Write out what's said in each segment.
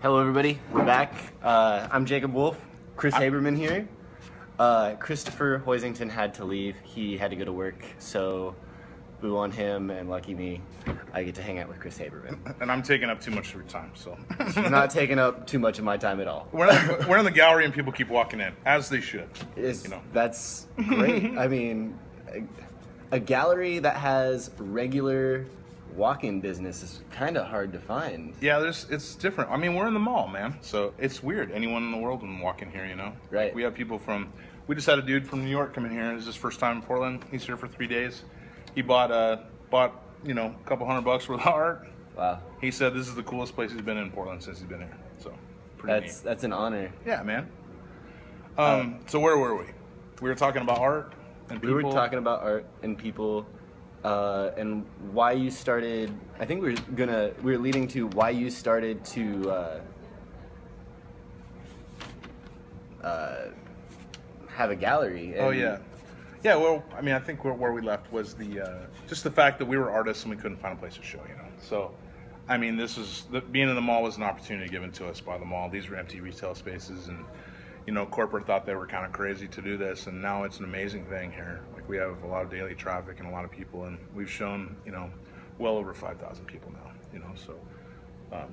Hello, everybody. We're back. I'm Jacob Wolf. Chris Haberman here. Christopher Hoisington had to leave. He had to go to work, so boo on him, and lucky me, I get to hang out with Chris Haberman. And I'm taking up too much of your time, so. You're not taking up too much of my time at all. We're in the gallery and people keep walking in, as they should. That's great. I mean, a gallery that has regular walk-in business is kind of hard to find. Yeah, it's different. I mean, we're in the mall, man, so it's weird. Anyone in the world can walk in here, you know? Right. We have people we just had a dude from New York come in here. This is his first time in Portland. He's here for 3 days. He bought a couple $100 worth of art. Wow. He said this is the coolest place he's been in Portland since he's been here. So, pretty neat. That's an honor. Yeah, man. So where were we? We were talking about art and people. We were talking about art and people. And why you started. I think we were leading to why you started to have a gallery. Oh yeah, yeah. Well, I mean, I think where we left was just the fact that we were artists and we couldn't find a place to show. You know, so I mean, being in the mall was an opportunity given to us by the mall. These were empty retail spaces, and corporate thought they were kind of crazy to do this, and now it's an amazing thing here. Like, we have a lot of daily traffic and a lot of people, and we've shown, well over 5,000 people now, so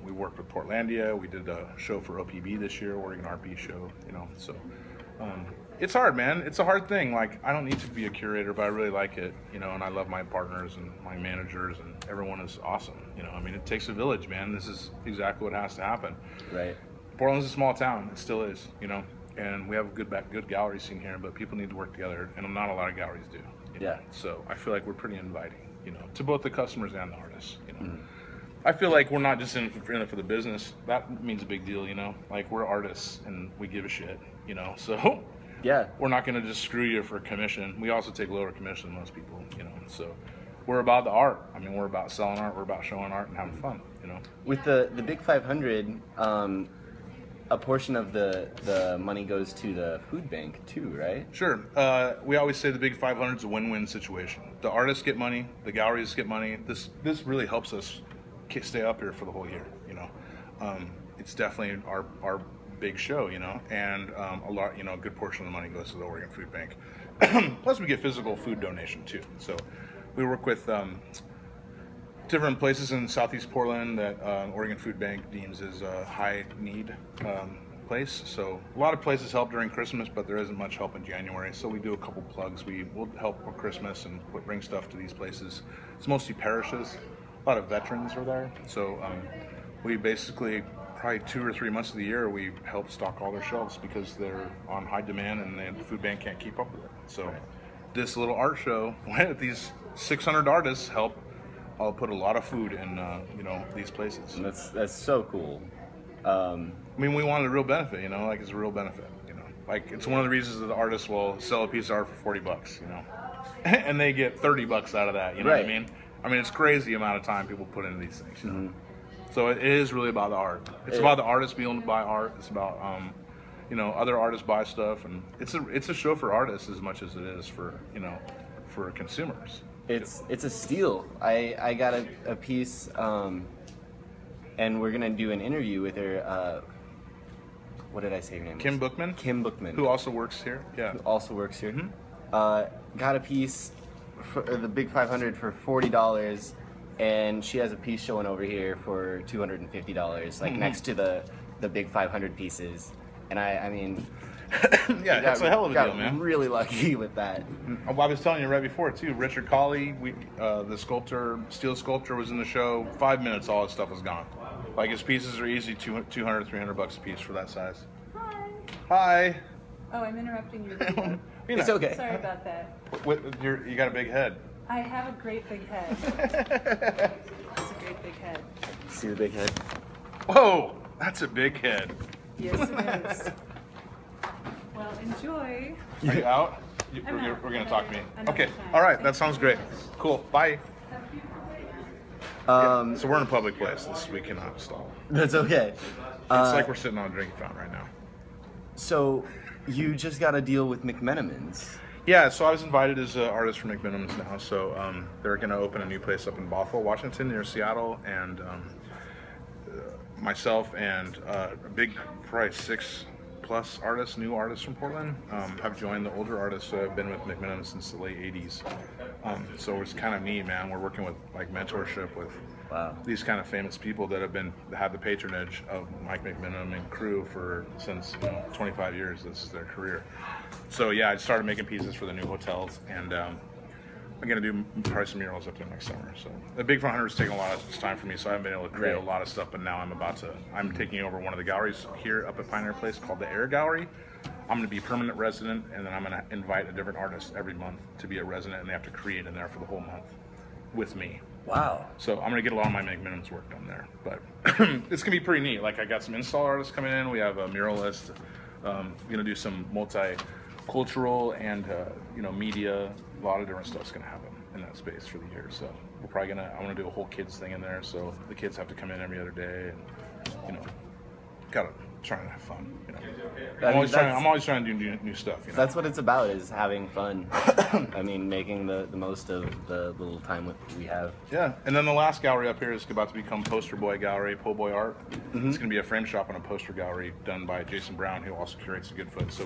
we worked with Portlandia. We did a show for OPB this year, Oregon Art Beat show, so it's hard, man. It's a hard thing. Like, I don't need to be a curator, but I really like it, and I love my partners and my managers, and everyone is awesome, I mean, it takes a village, man. This is exactly what has to happen. Right. Portland's a small town. It still is, and we have a good gallery scene here, but people need to work together, and not a lot of galleries do. Yeah. So I feel like we're pretty inviting, to both the customers and the artists. I feel like we're not just in it for the business. That means a big deal, Like, we're artists and we give a shit, So yeah, we're not going to just screw you for a commission. We also take lower commission than most people, So we're about the art. I mean, we're about selling art. We're about showing art and having fun, With the Big 500. A portion of the money goes to the food bank too, right? Sure. We always say the Big 500 is a win-win situation. The artists get money, the galleries get money. This really helps us stay up here for the whole year. It's definitely our big show, and a lot, a good portion of the money goes to the Oregon Food Bank. Plus, we get physical food donation too. So we work with different places in Southeast Portland that Oregon Food Bank deems as a high need place. So a lot of places help during Christmas, but there isn't much help in January. So we do a couple plugs. We will help for Christmas and bring stuff to these places. It's mostly parishes. A lot of veterans are there. So we basically, probably 2 or 3 months of the year, we help stock all their shelves because they're on high demand and the food bank can't keep up with it. So this little art show, these 600 artists help. I'll put a lot of food in, these places. And that's so cool. I mean, we wanted a real benefit, like it's a real benefit, Like, it's one of the reasons that the artists will sell a piece of art for $40, and they get $30 out of that, you know right. what I mean? I mean, it's crazy amount of time people put into these things, So it is really about the art. It's about the artists being able to buy art. It's about, other artists buy stuff, and it's a show for artists as much as it is for, for consumers. It's a steal. I got a piece, and we're gonna do an interview with her. What did I say her name? Kim Bookman. Kim Bookman, who also works here. Yeah. Who also works here. Got a piece for the Big 500 for $40, and she has a piece showing over here for $250, like next to the Big 500 pieces. And I mean. Yeah, that's a hell of a deal, man. Really lucky with that. I was telling you right before too. Richard Colley, the sculptor, steel sculptor, was in the show. 5 minutes, all his stuff is gone. Like, his pieces are easy $200, $300 a piece for that size. Hi. Hi. Oh, I'm interrupting your video. It's okay. Sorry about that. You got a big head. I have a great big head. It's a great big head. See the big head? Whoa, that's a big head. Yes, it is. Well, enjoy. Are you out? We're going to talk to me. Okay. All right. That sounds great. Cool. Bye. So we're in a public place. We cannot stall. That's okay. It's like we're sitting on a drinking fountain right now. So you just got a deal with McMenamins. Yeah, so I was invited as an artist for McMenamins now. So they're going to open a new place up in Bothell, Washington, near Seattle, and myself and a big, probably 6+ artists, new artists from Portland, have joined the older artists that have been with McMenamin since the late 80s. So it's kind of neat, man. We're working with like mentorship with these kind of famous people that have had the patronage of Mike McMenamin and crew since 25 years. This is their career. So yeah, I started making pieces for the new hotels, and I'm gonna do probably some murals up there next summer. So the Big 500 is taking a lot of time for me, so I haven't been able to create a lot of stuff. But now I'm taking over one of the galleries here up at Pioneer Place called the Air Gallery. I'm going to be permanent resident, and then I'm going to invite a different artist every month to be a resident, and they have to create in there for the whole month with me. Wow. So I'm going to get a lot of my McMenamin's work done there. But it's going to be pretty neat. Like, I got some install artists coming in. We have a muralist. Going to do some multicultural and, media. A lot of different stuff's going to happen in that space for the year. So we're probably I want to do a whole kids thing in there. So the kids have to come in every other day and, gotta trying to have fun. I'm always trying to do new stuff. That's what it's about, is having fun. I mean, making the most of the little time we have. Yeah, and then the last gallery up here is about to become Poster Boy Gallery, Po' Boy Art. It's going to be a frame shop and a poster gallery done by Jason Brown, who also curates the Goodfoot. So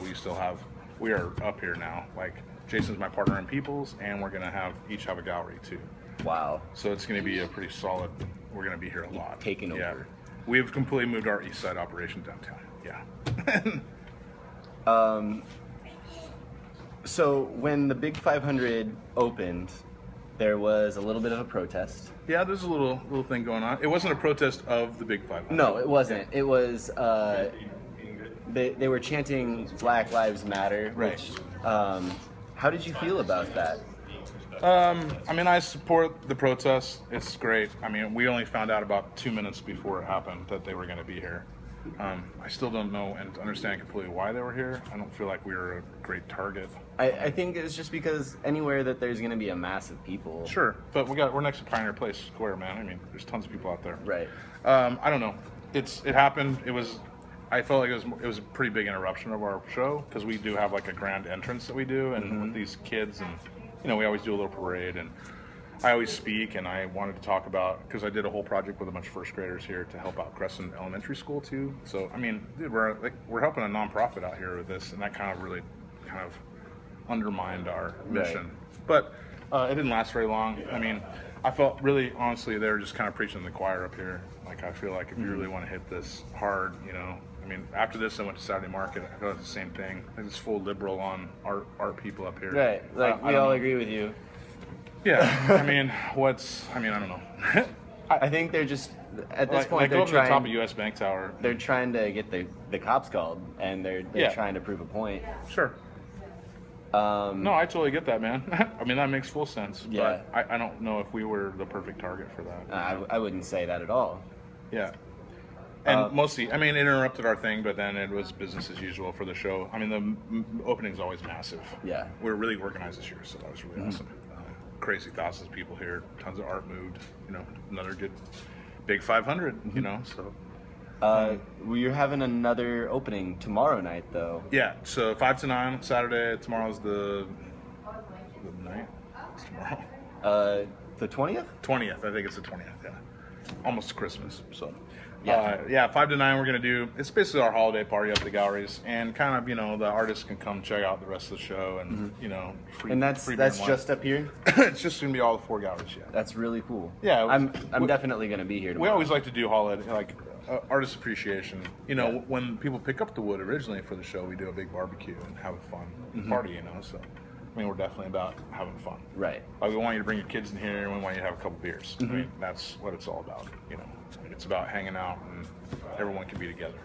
we are up here now. Like, Jason's my partner in Peoples, and we're going to each have a gallery too. Wow. So it's going to be a pretty solid. We're going to be here a lot. Taking over. Yeah. We've completely moved our East Side operation downtown. Yeah. So when the Big 500 opened, there was a little bit of a protest. Yeah, there's a little thing going on. It wasn't a protest of the Big 500. No, it wasn't. It was they were chanting Black Lives Matter. Right. Which, how did you feel about that? I mean, I support the protest. It's great. I mean, we only found out about 2 minutes before it happened that they were going to be here. I still don't know and understand completely why they were here. I don't feel like we were a great target. I think it's just because anywhere that there's going to be a mass of people. Sure, but we're next to Pioneer Place Square, man. I mean, there's tons of people out there. Right. I don't know. It happened. I felt like it was a pretty big interruption of our show, because we do have like a grand entrance that we do, and with these kids, and we always do a little parade, and I always speak, and I wanted to talk about, because I did a whole project with a bunch of first graders here to help out Crescent Elementary School too. So I mean, dude, we're helping a nonprofit out here with this, and that kind of undermined our mission. But it didn't last very long. I mean, I felt really, honestly, they were just kind of preaching to the choir up here. Like, I feel like if you really want to hit this hard, I mean, after this, I went to Saturday Market. I feel like it's the same thing. I think it's full liberal on art people up here. Right. Like, we all agree with you. Yeah. I mean, I don't know. I think they're just, at this point, they're they're trying to the top of trying, U.S. Bank Tower. they're trying to get the cops called, and they're trying to prove a point. Sure. No, I totally get that, man. I mean, that makes full sense. Yeah. But I don't know if we were the perfect target for that. I wouldn't say that at all. Yeah. And mostly, I mean, it interrupted our thing, but then it was business as usual for the show. I mean, the opening's always massive. Yeah. We were really organized this year, so that was really awesome. Crazy thousands of people here, tons of art moved, another good Big 500, so. You're having another opening tomorrow night, though. Yeah, so 5 to 9 Saturday. Tomorrow's the night. It's tomorrow. The 20th? 20th. I think it's the 20th. Yeah, almost Christmas. So. Yeah. 5 to 9 we're going to do. It's basically our holiday party up at the galleries, and kind of, the artists can come check out the rest of the show, and, free. And that's just up here? It's just going to be all the 4 galleries, yeah. That's really cool. Yeah. I'm definitely going to be here tomorrow. We always like to do holiday, like, artist appreciation. When people pick up the wood originally for the show, we do a big barbecue and have a fun party, so. I mean, we're definitely about having fun. Right. Like, we want you to bring your kids in here, and we want you to have a couple beers. I mean, that's what it's all about, It's about hanging out, and everyone can be together,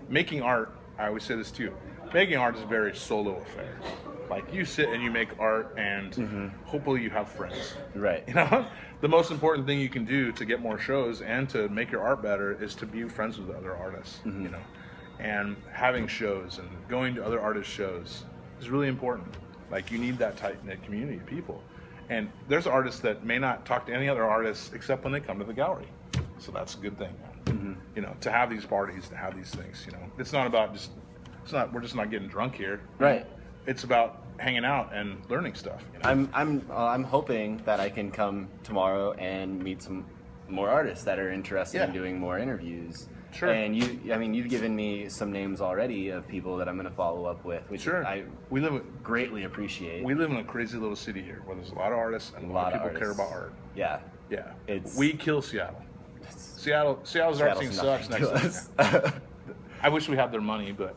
Making art, I always say this too, making art is a very solo affair. Like, you sit and you make art, and hopefully you have friends. Right. The most important thing you can do to get more shows and to make your art better is to be friends with other artists, And having shows and going to other artists' shows is really important. Like, you need that tight-knit community of people. And there's artists that may not talk to any other artists except when they come to the gallery. So that's a good thing, man. To have these parties, to have these things, It's not about we're just not getting drunk here. Right. It's about hanging out and learning stuff. I'm hoping that I can come tomorrow and meet some more artists that are interested in Yeah. doing more interviews. Sure. And you've given me some names already of people that I'm going to follow up with, which Sure. I greatly appreciate. We live in a crazy little city here where there's a lot of artists and a lot of people care about art. Yeah. Yeah. It's we kill Seattle. Seattle's art scene sucks nothing next to to us. I wish we had their money, but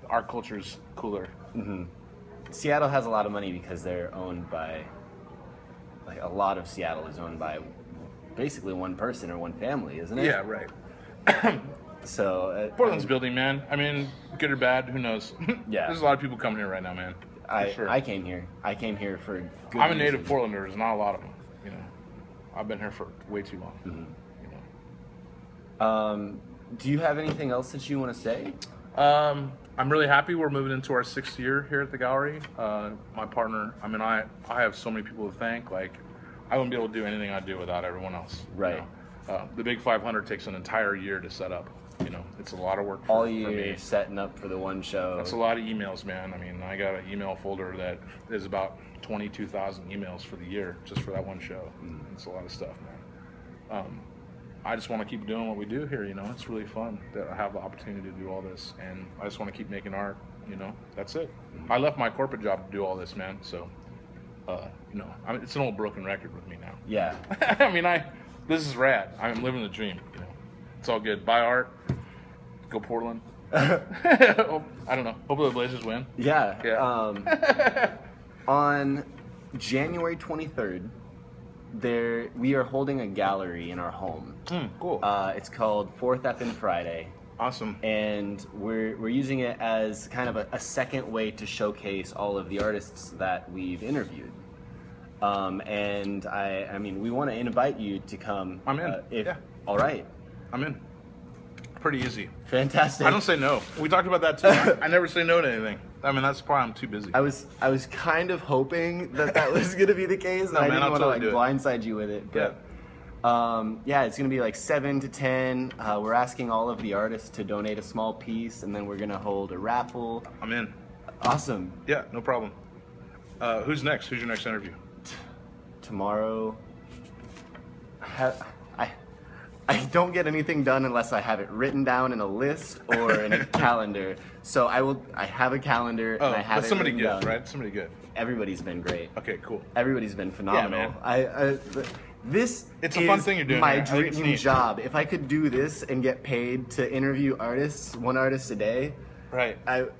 our culture's cooler. Seattle has a lot of money because they're owned by, like, a lot of Seattle is owned by basically one person or one family, isn't it? Yeah, right. So Portland's building, man. I mean, good or bad, who knows? Yeah. There's a lot of people coming here right now, man. Sure. I came here. I came here for good I'm a native reason. Portlander. There's not a lot of them. I've been here for way too long. Do you have anything else that you want to say? I'm really happy we're moving into our 6th year here at the gallery. My partner, I have so many people to thank. Like, I wouldn't be able to do anything I do without everyone else. Right. The Big 500 takes an entire year to set up. It's a lot of work for, All for year me. setting up for the one show. That's a lot of emails, man. I mean, I got an email folder that is about 22,000 emails for the year just for that one show. It's a lot of stuff, man. I just want to keep doing what we do here. It's really fun that I have the opportunity to do all this, and I just want to keep making art. That's it. I left my corporate job to do all this, man. So, it's an old broken record with me now. Yeah. I mean, this is rad. I'm living the dream. It's all good. Buy art. Go Portland. I don't know. Hopefully the Blazers win. Yeah. On January 23rd, we are holding a gallery in our home. Cool. It's called 4th Effin' Friday. Awesome. And we're using it as kind of a second way to showcase all of the artists that we've interviewed. And I mean, we want to invite you to come. I'm in. All right. I'm in. Pretty easy. Fantastic. I don't say no. We talked about that too. I never say no to anything. I mean, that's probably I'm too busy. I was kind of hoping that was going to be the case, and No, I man, didn't I'll want to totally blindside you with it. But it's going to be like 7 to 10. We're asking all of the artists to donate a small piece, and then we're going to hold a raffle. I'm in. Awesome. Yeah, no problem. Who's next? Who's your next interview? Tomorrow. I don't get anything done unless I have it written down in a list or in a calendar. So I have a calendar and I have but it somebody written good, down. right? Somebody good. Everybody's been great. Okay, cool. Everybody's been phenomenal. man. This It's a is fun thing you're doing my here. I think it's dream neat. job. If I could do this and get paid to interview artists, one artist a day, Right. and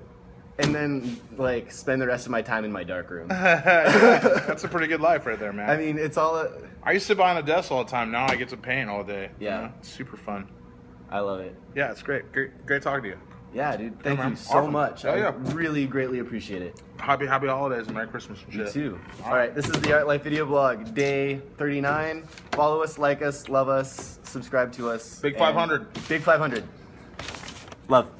then like spend the rest of my time in my dark room. That's a pretty good life right there, man. I mean, it's all. I used to sit behind a desk all the time. Now I get to paint all day. Yeah. It's super fun. I love it. Yeah, it's great. Great talking to you. Yeah, dude. Thank man. you so Awesome. much. Oh, yeah. I really greatly appreciate it. Happy holidays and Merry Christmas and You shit. too. All right, this is the Art Life Video Blog, day 39. Follow us, like us, love us, subscribe to us. Big and 500. Big 500. Love.